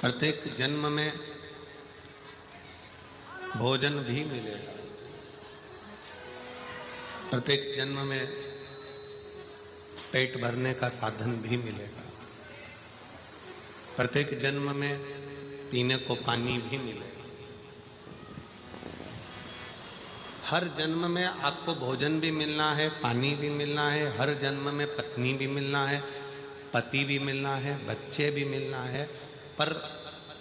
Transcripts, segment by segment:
प्रत्येक जन्म में भोजन भी मिलेगा। प्रत्येक जन्म में पेट भरने का साधन भी मिलेगा। प्रत्येक जन्म में पीने को पानी भी मिलेगा। हर जन्म में आपको भोजन भी मिलना है, पानी भी मिलना है। हर जन्म में पत्नी भी मिलना है, पति भी मिलना है, बच्चे भी मिलना है। पर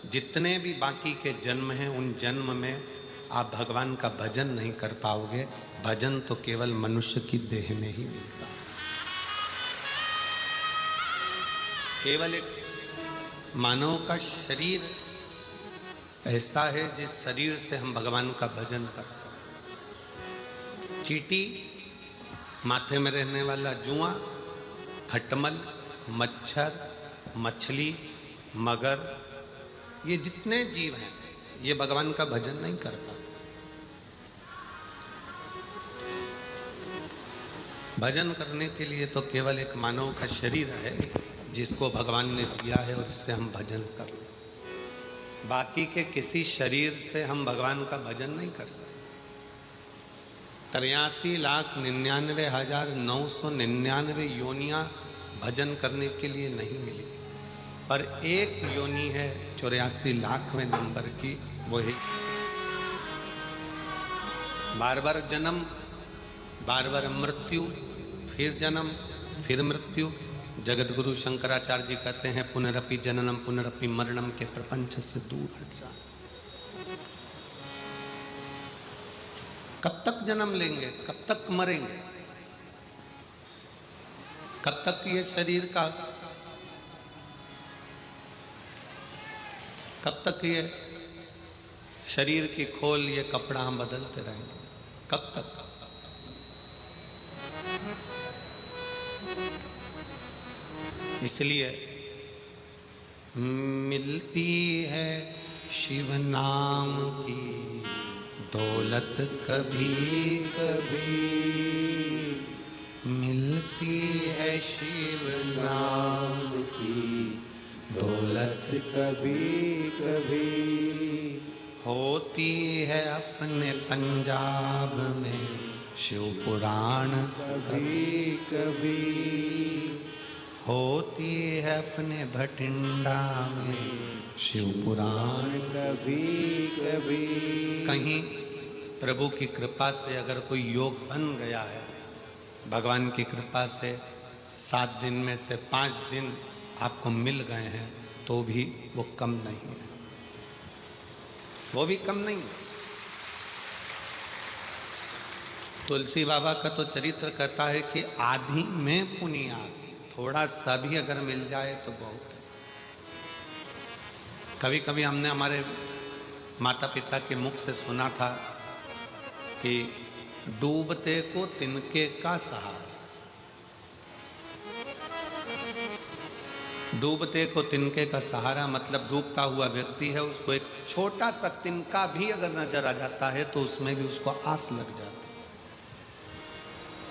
जितने भी बाकी के जन्म हैं, उन जन्म में आप भगवान का भजन नहीं कर पाओगे। भजन तो केवल मनुष्य की देह में ही मिलता है। केवल एक मानव का शरीर ऐसा है जिस शरीर से हम भगवान का भजन कर सकते। चींटी, माथे में रहने वाला जुआ, खटमल, मच्छर, मछली, मगर, ये जितने जीव हैं ये भगवान का भजन नहीं कर पाते। भजन करने के लिए तो केवल एक मानव का शरीर है जिसको भगवान ने दिया है और इससे हम भजन कर। बाकी के किसी शरीर से हम भगवान का भजन नहीं कर सकते। 83,99,999 योनियां भजन करने के लिए नहीं मिली, पर एक योनि है 84 लाखवें नंबर की, वो है बार बार जन्म, बार बार मृत्यु, फिर जन्म, फिर मृत्यु। जगत गुरु शंकराचार्य जी कहते हैं पुनरपि जननम पुनरपि मरणम के प्रपंच से दूर हट जा। कब तक जन्म लेंगे, कब तक मरेंगे, कब तक ये शरीर का, कब तक ये शरीर की खोल, ये कपड़ा हम बदलते रहेंगे, कब तक? इसलिए मिलती है शिव नाम की दौलत कभी कभी, मिलती है शिव नाम की दौलत कभी कभी, होती है अपने पंजाब में शिव पुराण कभी कभी, होती है अपने भटिंडा में शिव पुराण कभी कभी। कहीं प्रभु की कृपा से अगर कोई योग बन गया है, भगवान की कृपा से 7 दिन में से 5 दिन आपको मिल गए हैं, तो भी वो कम नहीं है, वो भी कम नहीं है। तुलसी बाबा का तो चरित्र कहता है कि आधी में पुनियाद, थोड़ा सा भी अगर मिल जाए तो बहुत है। कभी कभी हमने हमारे माता पिता के मुख से सुना था कि डूबते को तिनके का सहारा। डूबते को तिनके का सहारा मतलब डूबता हुआ व्यक्ति है, उसको एक छोटा सा तिनका भी अगर नजर आ जाता है तो उसमें भी उसको आस लग जाती है,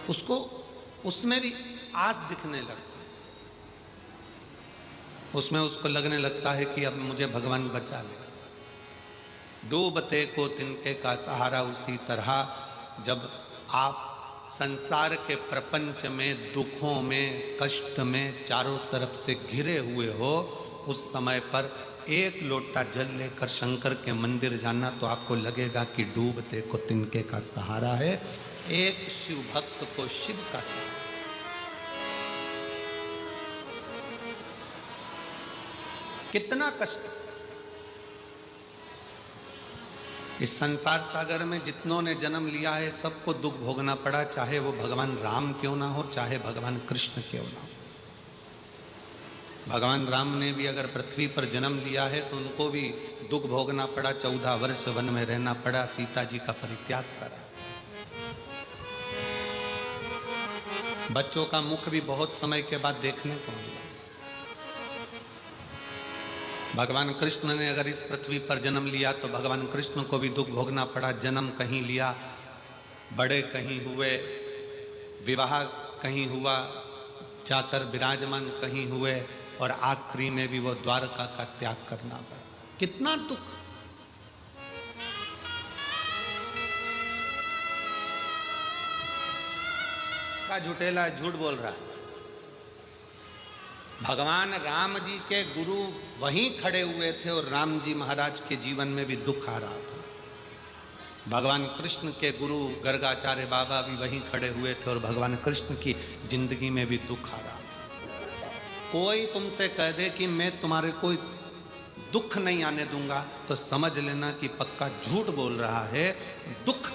उसको उसमें भी आस दिखने लगती है, उसमें उसको लगने लगता है कि अब मुझे भगवान बचा ले। डूबते को तिनके का सहारा। उसी तरह जब आप संसार के प्रपंच में, दुखों में, कष्ट में चारों तरफ से घिरे हुए हो, उस समय पर एक लोटा जल लेकर शंकर के मंदिर जाना तो आपको लगेगा कि डूबते को तिनके का सहारा है। एक शिव भक्त को शिव का सहारा। कितना कष्ट इस संसार सागर में जितनों ने जन्म लिया है, सबको दुख भोगना पड़ा, चाहे वो भगवान राम क्यों ना हो, चाहे भगवान कृष्ण क्यों ना हो। भगवान राम ने भी अगर पृथ्वी पर जन्म लिया है तो उनको भी दुख भोगना पड़ा, 14 वर्ष वन में रहना पड़ा, सीता जी का परित्याग करा। बच्चों का मुख भी बहुत समय के बाद देखने को मिला। भगवान कृष्ण ने अगर इस पृथ्वी पर जन्म लिया तो भगवान कृष्ण को भी दुख भोगना पड़ा। जन्म कहीं लिया, बड़े कहीं हुए, विवाह कहीं हुआ, जाकर विराजमान कहीं हुए, और आखिरी में भी वो द्वारका का त्याग करना पड़ा। कितना दुख। का झूठेला है, झूठ बोल रहा है। भगवान राम जी के गुरु वहीं खड़े हुए थे और राम जी महाराज के जीवन में भी दुख आ रहा था। भगवान कृष्ण के गुरु गर्गाचार्य बाबा भी वहीं खड़े हुए थे और भगवान कृष्ण की जिंदगी में भी दुख आ रहा था। कोई तुमसे कह दे कि मैं तुम्हारे कोई दुख नहीं आने दूंगा तो समझ लेना कि पक्का झूठ बोल रहा है। दुख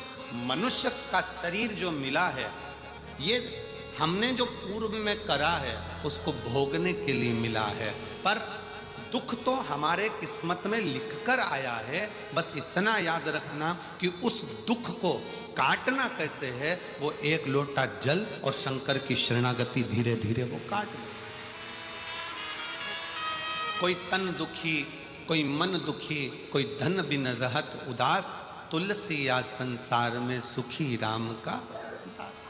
मनुष्य का शरीर जो मिला है, ये हमने जो पूर्व में करा है उसको भोगने के लिए मिला है, पर दुख तो हमारे किस्मत में लिखकर आया है। बस इतना याद रखना कि उस दुख को काटना कैसे है, वो एक लोटा जल और शंकर की शरणागति धीरे धीरे वो काट ले। कोई तन दुखी, कोई मन दुखी, कोई धन बिन रहत उदास, तुलसी या संसार में सुखी राम का दास।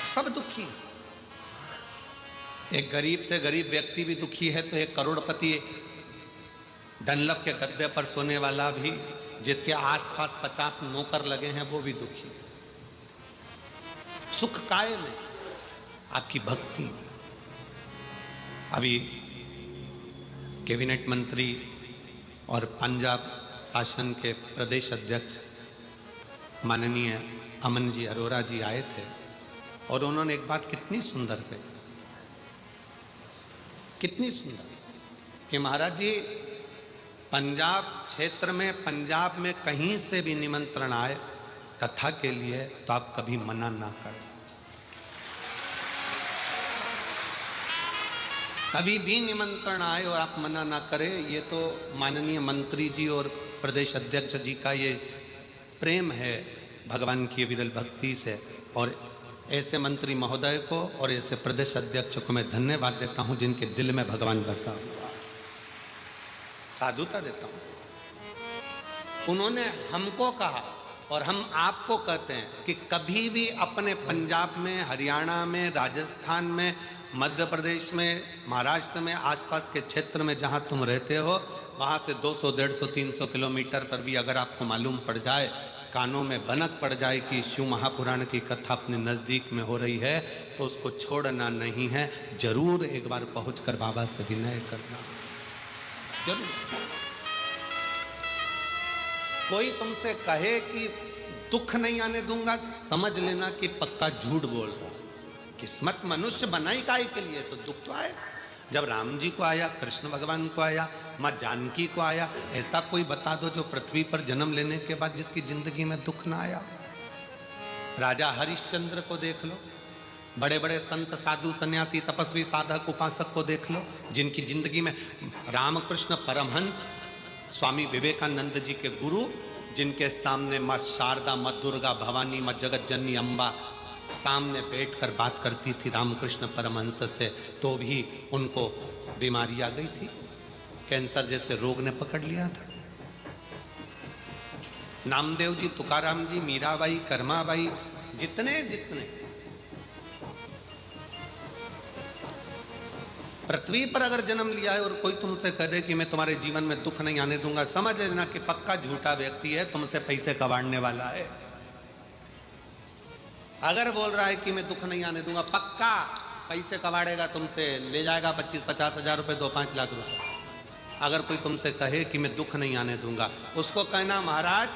सब दुखी। एक गरीब से गरीब व्यक्ति भी दुखी है तो एक करोड़पति डनलप के गद्दे पर सोने वाला भी, जिसके आसपास 50 नौकर लगे हैं, वो भी दुखी है। सुख काय में? आपकी भक्ति में। अभी कैबिनेट मंत्री और पंजाब शासन के प्रदेश अध्यक्ष माननीय अमन जी अरोड़ा जी आए थे और उन्होंने एक बात कितनी सुंदर कही, कितनी सुंदर, कि महाराज जी पंजाब क्षेत्र में, पंजाब में कहीं से भी निमंत्रण आए कथा के लिए तो आप कभी मना ना करें। कभी भी निमंत्रण आए और आप मना ना करें। ये तो माननीय मंत्री जी और प्रदेश अध्यक्ष जी का ये प्रेम है भगवान की विरल भक्ति से, और ऐसे मंत्री महोदय को और ऐसे प्रदेश अध्यक्ष को मैं धन्यवाद देता हूं जिनके दिल में भगवान बसा हुआ। साधुता देता हूं। उन्होंने हमको कहा और हम आपको कहते हैं कि कभी भी अपने पंजाब में, हरियाणा में, राजस्थान में, मध्य प्रदेश में, महाराष्ट्र में, आसपास के क्षेत्र में जहां तुम रहते हो, वहां से 200, 150, 300 किलोमीटर पर भी अगर आपको मालूम पड़ जाए, कानों में भनक पड़ जाए कि शिव महापुराण की कथा अपने नज़दीक में हो रही है, तो उसको छोड़ना नहीं है। जरूर एक बार पहुंचकर बाबा से विनय करना, जरूर। कोई तुमसे कहे कि दुख नहीं आने दूंगा, समझ लेना कि पक्का झूठ बोल रहा। किस्मत मनुष्य बनाई काहे के लिए, तो दुख तो आए। जब राम जी को आया, कृष्ण भगवान को आया, माँ जानकी को आया, ऐसा कोई बता दो जो पृथ्वी पर जन्म लेने के बाद जिसकी जिंदगी में दुख ना आया। राजा हरिश्चंद्र को देख लो, बड़े बड़े संत, साधु, सन्यासी, तपस्वी, साधक, उपासक को देख लो, जिनकी जिंदगी में रामकृष्ण परमहंस, स्वामी विवेकानंद जी के गुरु, जिनके सामने माँ शारदा, माँ दुर्गा, भवानी, माँ जगत जननी अम्बा सामने बैठकर बात करती थी रामकृष्ण परमहंस से, तो भी उनको बीमारी आ गई थी, कैंसर जैसे रोग ने पकड़ लिया था। नामदेव जी, तुकाराम जी, मीराबाई, कर्माबाई, जितने जितने पृथ्वी पर अगर जन्म लिया है और कोई तुमसे कह दे कि मैं तुम्हारे जीवन में दुख नहीं आने दूंगा, समझ लेना कि पक्का झूठा व्यक्ति है, तुमसे पैसे कबाड़ने वाला है। अगर बोल रहा है कि मैं दुख नहीं आने दूंगा, पक्का पैसे कबाड़ेगा तुमसे, ले जाएगा 25-50 हजार रुपये, 2-5 लाख रुपए। अगर कोई तुमसे कहे कि मैं दुख नहीं आने दूंगा, उसको कहना महाराज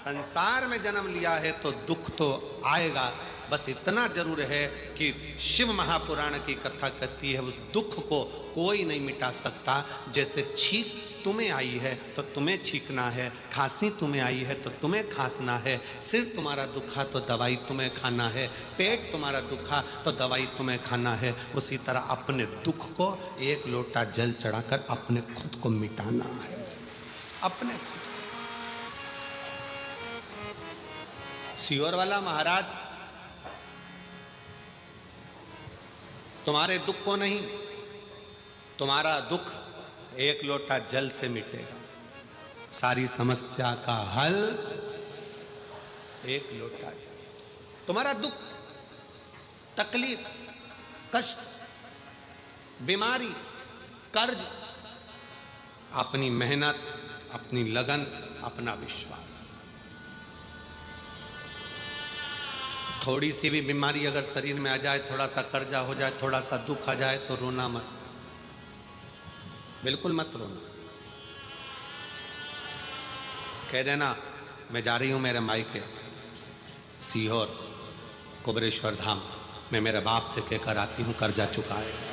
संसार में जन्म लिया है तो दुख तो आएगा, बस इतना जरूर है कि शिव महापुराण की कथा कहती है उस दुख को कोई नहीं मिटा सकता। जैसे छींक तुम्हें आई है तो तुम्हें छींकना है, खांसी तुम्हें आई है तो तुम्हें खांसना है, सिर तुम्हारा दुखा तो दवाई तुम्हें खाना है, पेट तुम्हारा दुखा तो दवाई तुम्हें खाना है। उसी तरह अपने दुख को एक लोटा जल चढ़ाकर अपने खुद को मिटाना है, अपने खुद। सियोर वाला महाराज तुम्हारे दुख को नहीं, तुम्हारा दुख एक लोटा जल से मिटेगा। सारी समस्या का हल एक लोटा जल। तुम्हारा दुख तकलीफ, कष्ट, बीमारी, कर्ज, अपनी मेहनत, अपनी लगन, अपना विश्वास। थोड़ी सी भी बीमारी अगर शरीर में आ जाए, थोड़ा सा कर्जा हो जाए, थोड़ा सा दुख आ जाए तो रोना मत, बिल्कुल मत रोना। कह देना मैं जा रही हूं मेरे मायके सीहोर कुबरेश्वर धाम, मैं मेरे बाप से कहकर आती हूं कर्जा चुकाएगा।